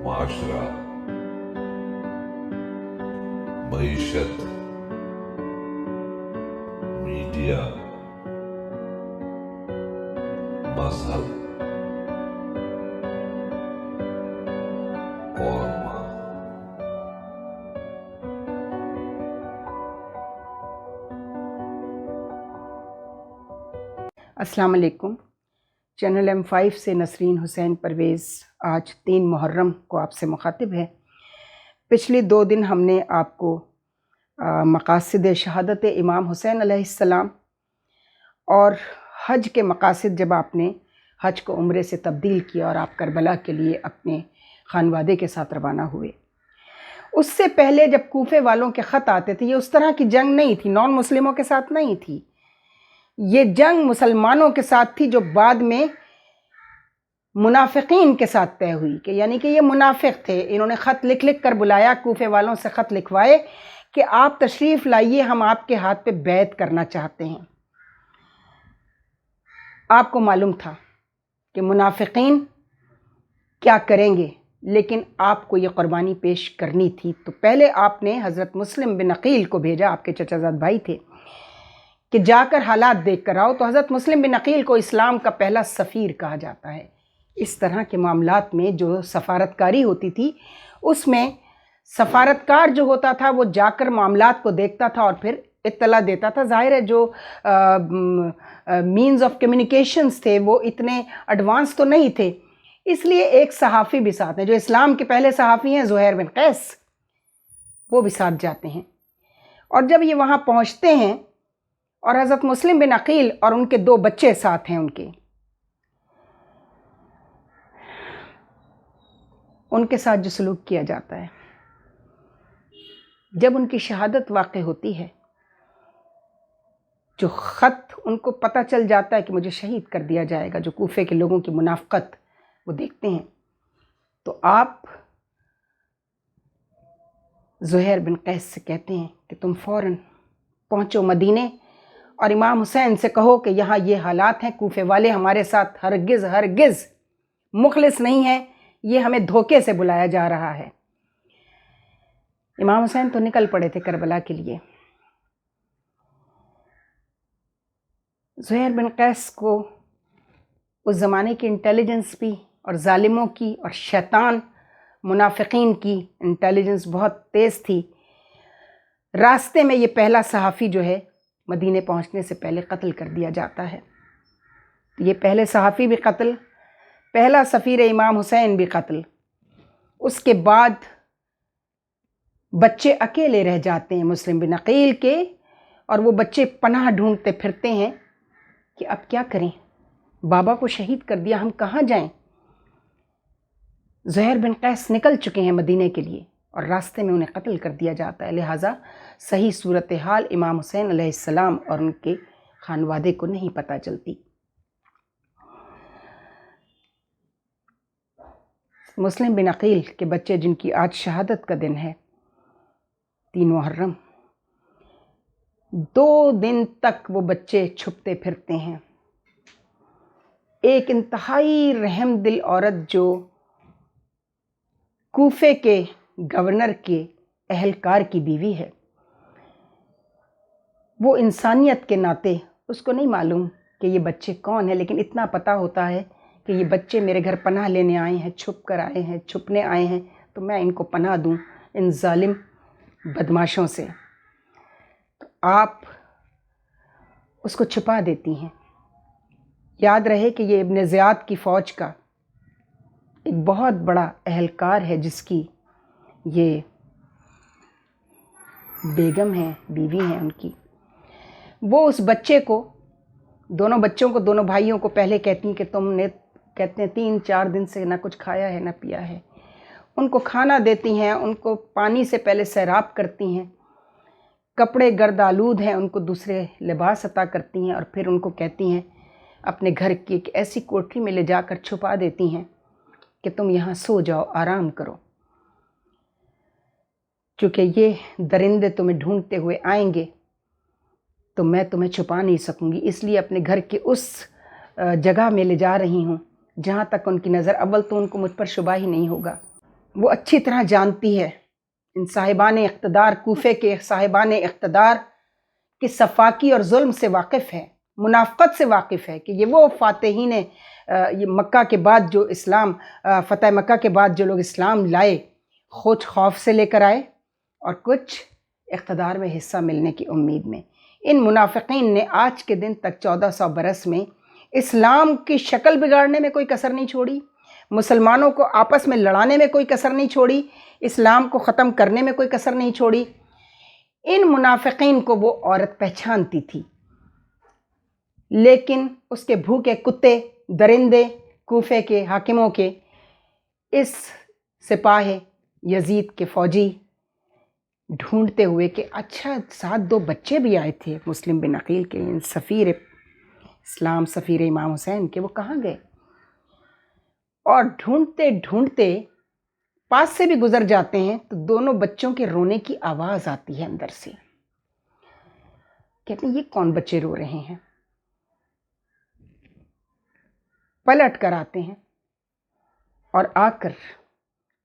معاشرہ، معیشت، میڈیا، مذہب اور ماں۔ السلام علیکم۔ چینل M5 سے نسرین حسین پرویز آج 3 محرم کو آپ سے مخاطب ہے۔ پچھلے 2 دن ہم نے آپ کو مقاصد شہادت امام حسین علیہ السلام اور حج کے مقاصد، جب آپ نے حج کو عمرے سے تبدیل کیا اور آپ کربلا کے لیے اپنے خانوادے کے ساتھ روانہ ہوئے۔ اس سے پہلے جب کوفے والوں کے خط آتے تھے، یہ اس طرح کی جنگ نہیں تھی، نان مسلموں کے ساتھ نہیں تھی، یہ جنگ مسلمانوں کے ساتھ تھی، جو بعد میں منافقین کے ساتھ طے ہوئی، کہ یعنی کہ یہ منافق تھے، انہوں نے خط لکھ کر بلایا، کوفے والوں سے خط لکھوائے کہ آپ تشریف لائیے، ہم آپ کے ہاتھ پہ بیعت کرنا چاہتے ہیں۔ آپ کو معلوم تھا کہ منافقین کیا کریں گے، لیکن آپ کو یہ قربانی پیش کرنی تھی، تو پہلے آپ نے حضرت مسلم بن عقیل کو بھیجا، آپ کے چچا زاد بھائی تھے، کہ جا کر حالات دیکھ کر آؤ۔ تو حضرت مسلم بن عقیل کو اسلام کا پہلا سفیر کہا جاتا ہے۔ اس طرح کے معاملات میں جو سفارتکاری ہوتی تھی، اس میں سفارتکار جو ہوتا تھا وہ جا کر معاملات کو دیکھتا تھا اور پھر اطلاع دیتا تھا۔ ظاہر ہے جو مینز آف کمیونیکیشنز تھے وہ اتنے ایڈوانس تو نہیں تھے، اس لیے ایک صحافی بھی ساتھ ہیں، جو اسلام کے پہلے صحافی ہیں زہیر بن قیس، وہ بھی ساتھ جاتے ہیں۔ اور جب یہ وہاں پہنچتے ہیں اور حضرت مسلم بن عقیل اور ان کے 2 بچے ساتھ ہیں، ان کے ساتھ جو سلوک کیا جاتا ہے، جب ان کی شہادت واقع ہوتی ہے، جو خط ان کو پتہ چل جاتا ہے کہ مجھے شہید کر دیا جائے گا، جو کوفے کے لوگوں کی منافقت وہ دیکھتے ہیں، تو آپ زہیر بن قیس سے کہتے ہیں کہ تم فوراً پہنچو مدینے اور امام حسین سے کہو کہ یہاں یہ حالات ہیں، کوفے والے ہمارے ساتھ ہرگز مخلص نہیں ہیں، یہ ہمیں دھوکے سے بلایا جا رہا ہے۔ امام حسین تو نکل پڑے تھے کربلا کے لیے۔ زہیر بن قیس کو اس زمانے کی انٹیلیجنس بھی اور ظالموں کی اور شیطان منافقین کی انٹیلیجنس بہت تیز تھی۔ راستے میں یہ پہلا صحافی جو ہے مدینے پہنچنے سے پہلے قتل کر دیا جاتا ہے۔ یہ پہلے صحافی بھی قتل، پہلا سفیر امام حسین بھی قتل۔ اس کے بعد بچے اکیلے رہ جاتے ہیں مسلم بن عقیل کے، اور وہ بچے پناہ ڈھونڈتے پھرتے ہیں کہ اب کیا کریں، بابا کو شہید کر دیا، ہم کہاں جائیں۔ زہیر بن قیس نکل چکے ہیں مدینے کے لیے اور راستے میں انہیں قتل کر دیا جاتا ہے، لہٰذا صحیح صورتحال امام حسین علیہ السلام اور ان کے خانوادے کو نہیں پتہ چلتی۔ مسلم بن عقیل کے بچے، جن کی آج شہادت کا دن ہے 3 محرم، 2 دن تک وہ بچے چھپتے پھرتے ہیں۔ ایک انتہائی رحم دل عورت جو کوفے کے گورنر کے اہلکار کی بیوی ہے، وہ انسانیت کے ناطے اس کو نہیں معلوم کہ یہ بچے کون ہیں، لیکن اتنا پتہ ہوتا ہے کہ یہ بچے میرے گھر پناہ لینے آئے ہیں، چھپ کر آئے ہیں، چھپنے آئے ہیں، تو میں ان کو پناہ دوں ان ظالم بدماشوں سے۔ تو آپ اس کو چھپا دیتی ہیں۔ یاد رہے کہ یہ ابن زیاد کی فوج کا ایک بہت بڑا اہلکار ہے، جس کی یہ بیگم ہے، بیوی ہیں ان کی۔ وہ اس بچے کو، دونوں بچوں کو، دونوں بھائیوں کو پہلے کہتی ہیں کہ تم نے، کہتے ہیں 3-4 دن سے نہ کچھ کھایا ہے نہ پیا ہے۔ ان کو کھانا دیتی ہیں، ان کو پانی سے پہلے سیراب کرتی ہیں، کپڑے گرد آلود ہیں ان کو دوسرے لباس عطا کرتی ہیں، اور پھر ان کو کہتی ہیں اپنے گھر کی ایک ایسی کوٹری میں لے جا کر چھپا دیتی ہیں کہ تم یہاں سو جاؤ، آرام کرو، چونکہ یہ درندے تمہیں ڈھونڈتے ہوئے آئیں گے تو میں تمہیں چھپا نہیں سکوں گی، اس لیے اپنے گھر کے اس جگہ میں لے جا رہی ہوں جہاں تک ان کی نظر، اول تو ان کو مجھ پر شبہ ہی نہیں ہوگا، وہ اچھی طرح جانتی ہے، ان صاحبان اقتدار، کوفے کے صاحبان اقتدار کی صفاقی اور ظلم سے واقف ہے، منافقت سے واقف ہے کہ یہ وہ فاتحین یہ مکہ کے بعد جو اسلام فتح مکہ کے بعد جو لوگ اسلام لائے، کچھ خوف سے لے کر آئے اور کچھ اقتدار میں حصہ ملنے کی امید میں۔ ان منافقین نے آج کے دن تک 1400 برس میں اسلام کی شکل بگاڑنے میں کوئی کسر نہیں چھوڑی، مسلمانوں کو آپس میں لڑانے میں کوئی کسر نہیں چھوڑی، اسلام کو ختم کرنے میں کوئی کسر نہیں چھوڑی۔ ان منافقین کو وہ عورت پہچانتی تھی، لیکن اس کے بھوکے کتے درندے کوفے کے حاکموں کے اس سپاہ یزید کے فوجی ڈھونڈتے ہوئے کہ اچھا ساتھ 2 بچے بھی آئے تھے مسلم بن عقیل کے، سفیر اسلام، سفیر امام حسین کے، وہ کہاں گئے؟ اور ڈھونڈتے ڈھونڈتے پاس سے بھی گزر جاتے ہیں تو دونوں بچوں کے رونے کی آواز آتی ہے اندر سے۔ کہتے ہیں یہ کون بچے رو رہے ہیں؟ پلٹ کر آتے ہیں اور آ کر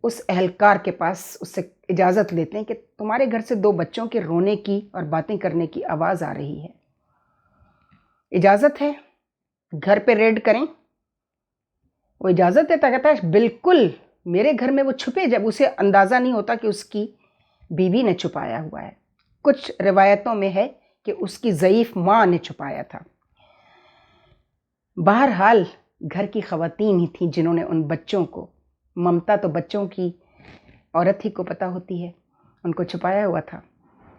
اس اہلکار کے پاس اس سے اجازت لیتے ہیں کہ تمہارے گھر سے 2 بچوں کے رونے کی اور باتیں کرنے کی آواز آ رہی ہے، اجازت ہے گھر پہ ریڈ کریں؟ وہ اجازت دیتا، کہتا ہے بالکل، میرے گھر میں وہ چھپے، جب اسے اندازہ نہیں ہوتا کہ اس کی بیوی نے چھپایا ہوا ہے۔ کچھ روایتوں میں ہے کہ اس کی ضعیف ماں نے چھپایا تھا۔ بہرحال گھر کی خواتین ہی تھیں جنہوں نے ان بچوں کو، ممتا تو بچوں کی عورت ہی کو پتہ ہوتی ہے، ان کو چھپایا ہوا تھا۔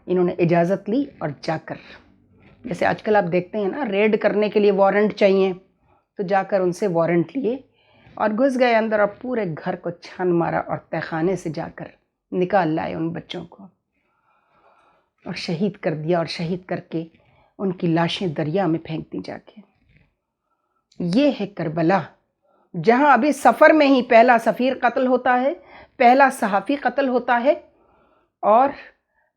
انہوں نے اجازت لی اور جا کر، جیسے آج کل آپ دیکھتے ہیں نا ریڈ کرنے کے لیے وارنٹ چاہیے، تو جا کر ان سے وارنٹ لیے اور گھس گئے اندر اور پورے گھر کو چھان مارا اور تہہ خانے سے جا کر نکال لائے ان بچوں کو اور شہید کر دیا، اور شہید کر کے ان کی لاشیں دریا میں پھینک دی جا کے۔ یہ ہے کربلا، جہاں ابھی سفر میں ہی پہلا سفیر قتل ہوتا ہے، پہلا صحافی قتل ہوتا ہے، اور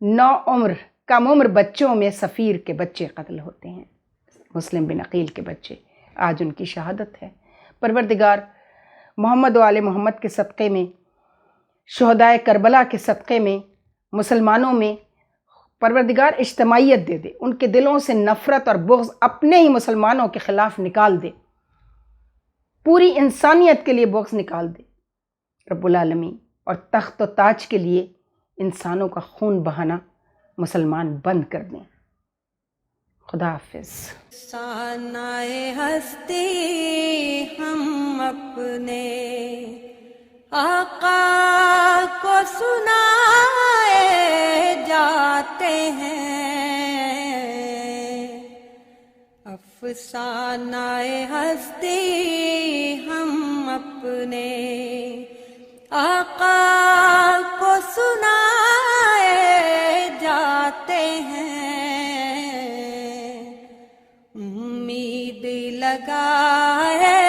9 عمر کم عمر بچوں میں سفیر کے بچے قتل ہوتے ہیں، مسلم بن عقیل کے بچے۔ آج ان کی شہادت ہے۔ پروردگار محمد و آل محمد کے صدقے میں، شہدائے کربلا کے صدقے میں، مسلمانوں میں پروردگار اجتماعیت دے دے، ان کے دلوں سے نفرت اور بغض اپنے ہی مسلمانوں کے خلاف نکال دے، پوری انسانیت کے لیے بغض نکال دے رب العالمین، اور تخت و تاج کے لیے انسانوں کا خون بہانا مسلمان بند کر دیں۔ خدا حافظ۔ سانائے ہستی ہم اپنے آقا کو سنائے جاتے ہیں، افسانۂ ہستی ہم اپنے آقا کو سنائے جاتے ہیں، امید لگائے